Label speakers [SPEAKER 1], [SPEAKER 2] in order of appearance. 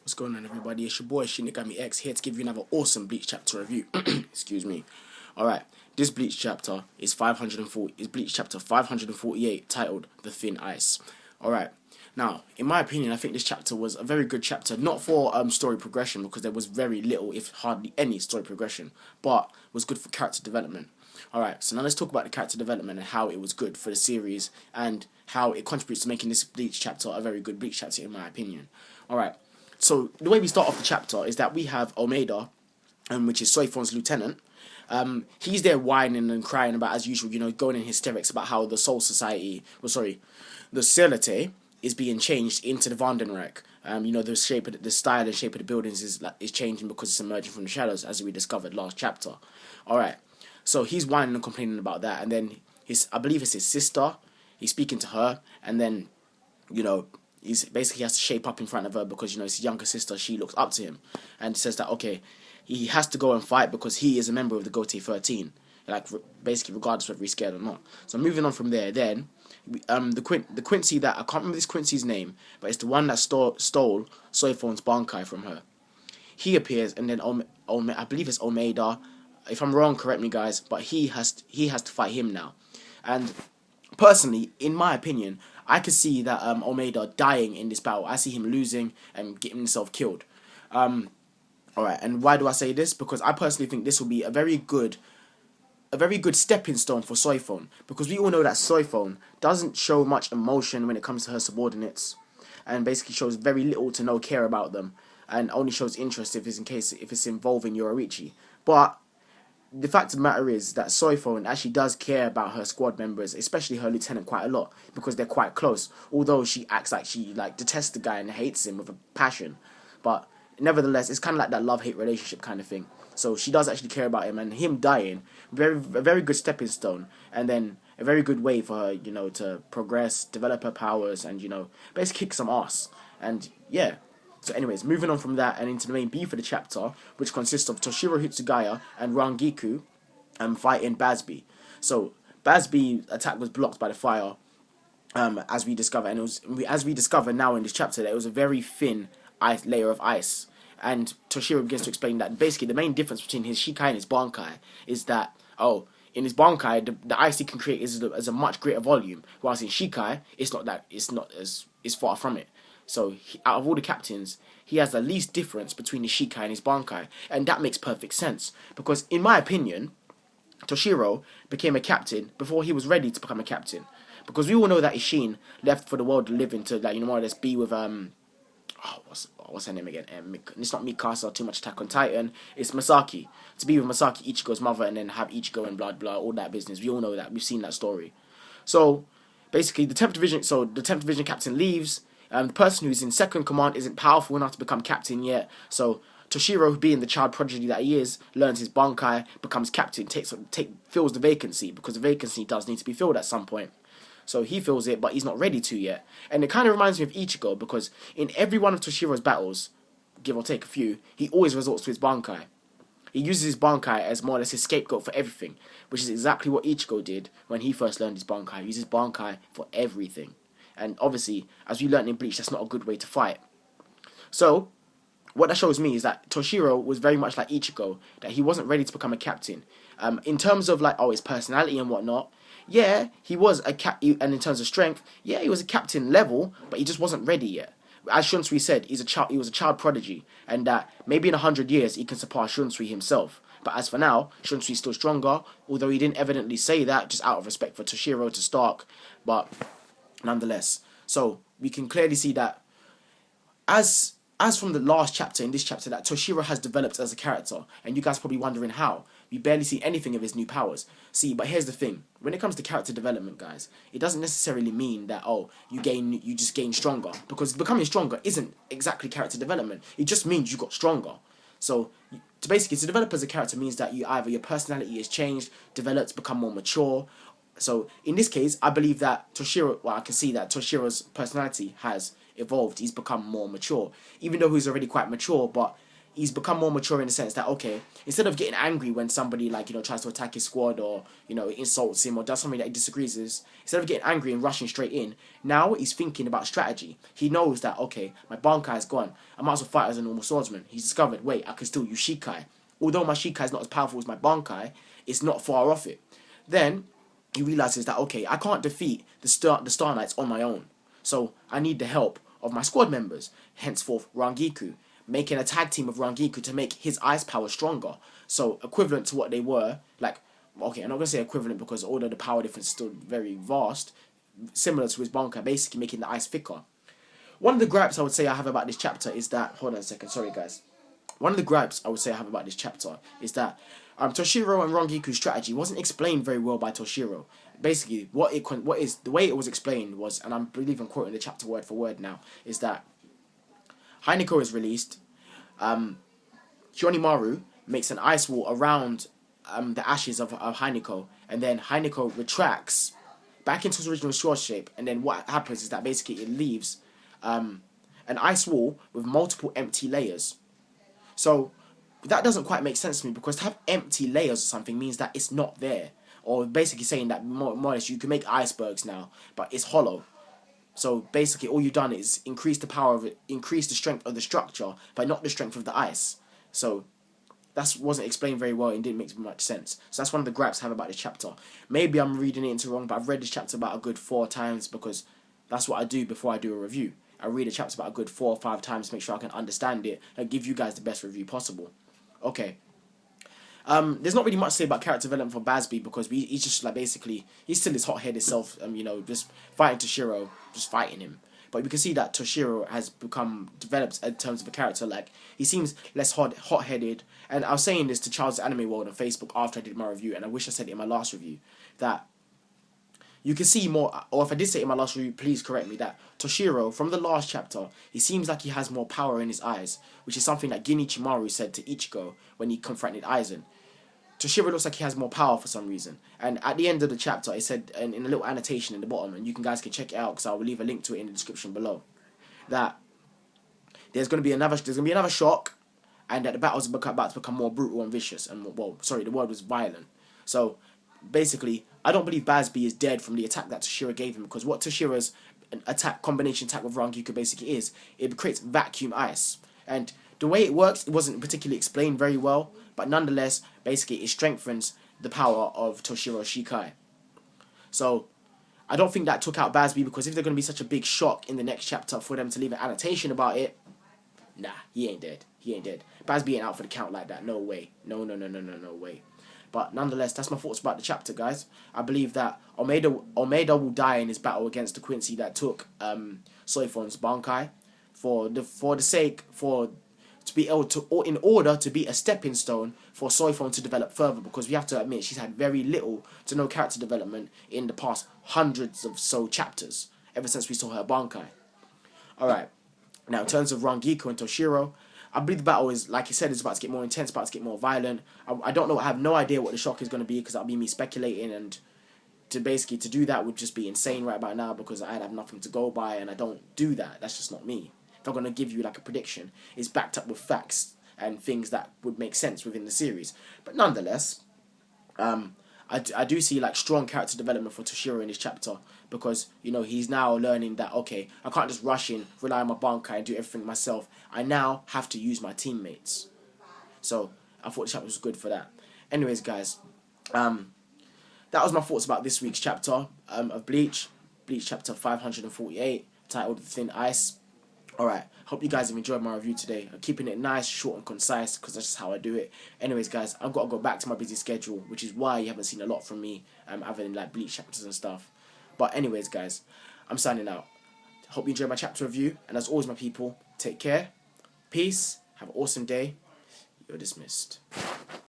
[SPEAKER 1] What's going on, everybody? It's your boy Shinigami X here to give you another awesome Bleach Chapter review. Excuse me. Alright, this Bleach Chapter is 540. Is Bleach Chapter 548, titled "The Thin Ice." Alright, now in my opinion, I think this chapter was a very good chapter, not for story progression because there was very little, if hardly any, story progression, but was good for character development. Alright, so now let's talk about the character development and how it was good for the series and how it contributes to making this Bleach Chapter a very good Bleach Chapter in my opinion. Alright. So the way we start off the chapter is that we have Omeda, which is Soifon's lieutenant. He's there whining and crying about, as usual, going in hysterics about how the Soul Society, the Celite is being changed into the Vandenreich. The style and shape of the buildings is changing because it's emerging from the shadows, as we discovered last chapter. All right, so he's whining and complaining about that, and then I believe it's his sister. He's speaking to her, and then, he's basically has to shape up in front of her because, it's his younger sister. She looks up to him and says that, okay, he has to go and fight because he is a member of the Gote 13. Basically, regardless whether he's scared or not. So moving on from there, then, the Quincy that, I can't remember this Quincy's name, but it's the one that stole Soifon's Bankai from her. He appears, and then, I believe it's Omeda. If I'm wrong, correct me, guys, but he has to fight him now. And personally, in my opinion, I could see that Omeda dying in this battle. I see him losing and getting himself killed. Alright, and why do I say this? Because I personally think this will be a very good stepping stone for Soifon. Because we all know that Soifon doesn't show much emotion when it comes to her subordinates, and basically shows very little to no care about them, and only shows interest if it's involving Yoruichi. But the fact of the matter is that Soifon actually does care about her squad members, especially her lieutenant, quite a lot, because they're quite close. Although she acts like she detests the guy and hates him with a passion, but nevertheless, it's kind of like that love-hate relationship kind of thing. So she does actually care about him, and him dying, a very good stepping stone, and then a very good way for her, to progress, develop her powers, and basically kick some ass. And yeah. So anyways, moving on from that and into the main beef of the chapter, which consists of Toshiro Hitsugaya and Rangiku fighting Bazby. So Bazby's attack was blocked by the fire, as we discover, and as we discover now in this chapter that it was a very thin layer of ice. And Toshiro begins to explain that basically the main difference between his Shikai and his Bankai is that, in his Bankai, the ice he can create is a much greater volume, whilst in Shikai, it's far from it. So, out of all the captains, he has the least difference between his Shikai and his Bankai. And that makes perfect sense. Because, in my opinion, Toshiro became a captain before he was ready to become a captain. Because we all know that Ishin left for the world to live into, more or less be with, what's her name again? It's not Mikasa, too much Attack on Titan. It's Masaki. To be with Masaki, Ichigo's mother, and then have Ichigo and blah, blah, all that business. We all know that. We've seen that story. So, basically, the 10th Division captain leaves. The person who's in second command isn't powerful enough to become captain yet, so Toshiro, being the child prodigy that he is, learns his Bankai, becomes captain, fills the vacancy, because the vacancy does need to be filled at some point. So he fills it, but he's not ready to yet. And it kind of reminds me of Ichigo, because in every one of Toshiro's battles, give or take a few, he always resorts to his Bankai. He uses his Bankai as more or less his scapegoat for everything, which is exactly what Ichigo did when he first learned his Bankai. He uses Bankai for everything. And obviously, as we learned in Bleach, that's not a good way to fight. So, what that shows me is that Toshiro was very much like Ichigo, that he wasn't ready to become a captain. In terms of his personality and whatnot, yeah, he was a and in terms of strength, yeah, he was a captain level, but he just wasn't ready yet. As Shunsui said, he was a child prodigy, and that maybe in 100 years he can surpass Shunsui himself. But as for now, Shunsui's still stronger, although he didn't evidently say that, just out of respect for Toshiro to Stark, but nonetheless. So we can clearly see that as from the last chapter, in this chapter, that Toshiro has developed as a character, and you guys are probably wondering how. We barely see anything of his new powers. See, but here's the thing. When it comes to character development, guys, it doesn't necessarily mean that, you just gain stronger. Because becoming stronger isn't exactly character development. It just means you got stronger. So, to develop as a character means that your personality is changed, developed, become more mature. So, in this case, I believe that I can see that Toshiro's personality has evolved. He's become more mature. Even though he's already quite mature, but he's become more mature in the sense that, okay, instead of getting angry when somebody, like, you know, tries to attack his squad or, you know, insults him or does something that he disagrees with, instead of getting angry and rushing straight in, now he's thinking about strategy. He knows that, okay, my Bankai is gone. I might as well fight as a normal swordsman. He's discovered, wait, I can still use Shikai. Although my Shikai is not as powerful as my Bankai, it's not far off it. Then he realizes that, okay, I can't defeat the Star Knights on my own. So I need the help of my squad members, henceforth Rangiku, making a tag team of Rangiku to make his ice power stronger. So equivalent to what they were, like, okay, I'm not going to say equivalent because although the power difference is still very vast, similar to his Bankai, basically making the ice thicker. One of the gripes I would say I have about this chapter is that, hold on a second, sorry guys. One of the gripes I would say I have about this chapter is that Toshiro and Rangiku's strategy wasn't explained very well by Toshiro. Basically, the way it was explained was, and I believe I'm quoting the chapter word for word now, is that Hineko is released, Hyonimaru makes an ice wall around the ashes of Hineko, and then Hineko retracts back into its original sword shape, and then what happens is that basically it leaves an ice wall with multiple empty layers. So that doesn't quite make sense to me, because to have empty layers or something means that it's not there. Or basically saying that more or less you can make icebergs now, but it's hollow. So basically all you've done is increase the power of it, increase the strength of the structure, but not the strength of the ice. So that wasn't explained very well and didn't make much sense. So that's one of the gripes I have about this chapter. Maybe I'm reading it into wrong, but I've read this chapter about a good 4 times, because that's what I do before I do a review. I read a chapter about a good 4 or 5 times to make sure I can understand it and give you guys the best review possible. Okay. There's not really much to say about character development for Basby, because he's just like basically he's still his hot-headed self, you know, just fighting Toshiro, just fighting him. But we can see that Toshiro has developed in terms of a character. Like, he seems less hot-headed. And I was saying this to Charles' Anime World on Facebook after I did my review, and I wish I said it in my last review, that you can see more, or if I did say it in my last review, please correct me, that Toshiro, from the last chapter, he seems like he has more power in his eyes, which is something that Ginichimaru said to Ichigo when he confronted Aizen. Toshiro looks like he has more power for some reason. And at the end of the chapter, it said in a little annotation in the bottom, and you guys can check it out because I will leave a link to it in the description below, that there's going to be another shock, and that the battle's about to become more brutal and vicious. And the word was violent. So basically, I don't believe Basby is dead from the attack that Toshiro gave him, because what Toshiro's combination attack with Rangiku basically is, it creates vacuum ice. And the way it works, it wasn't particularly explained very well, but nonetheless, basically it strengthens the power of Toshiro's Shikai. So I don't think that took out Basby, because if they're going to be such a big shock in the next chapter for them to leave an annotation about it, nah, he ain't dead. He ain't dead. Basby ain't out for the count like that. No way. No way. But nonetheless, that's my thoughts about the chapter, guys. I believe that Omeda will die in his battle against the Quincy that took Soifon's Bankai, in order to be a stepping stone for Soifon to develop further, because we have to admit she's had very little to no character development in the past hundreds of so chapters, ever since we saw her Bankai. Alright, now in terms of Rangiku and Toshiro, I believe the battle is, like I said, is about to get more intense, about to get more violent. I don't know, I have no idea what the shock is going to be, because that'll be me speculating, and to do that would just be insane right about now, because I'd have nothing to go by, and I don't do that. That's just not me. If I'm going to give you like a prediction, it's backed up with facts and things that would make sense within the series. But nonetheless, I do see like strong character development for Toshiro in this chapter, because, you know, he's now learning that, okay, I can't just rush in, rely on my Bankai and do everything myself. I now have to use my teammates. So I thought the chapter was good for that. Anyways, guys, that was my thoughts about this week's chapter of Bleach Chapter 548, titled The Thin Ice. Alright, hope you guys have enjoyed my review today. I'm keeping it nice, short and concise, because that's just how I do it. Anyways, guys, I've got to go back to my busy schedule, which is why you haven't seen a lot from me, other than like Bleach chapters and stuff. But anyways, guys, I'm signing out. Hope you enjoyed my chapter review, and as always, my people, take care, peace, have an awesome day. You're dismissed.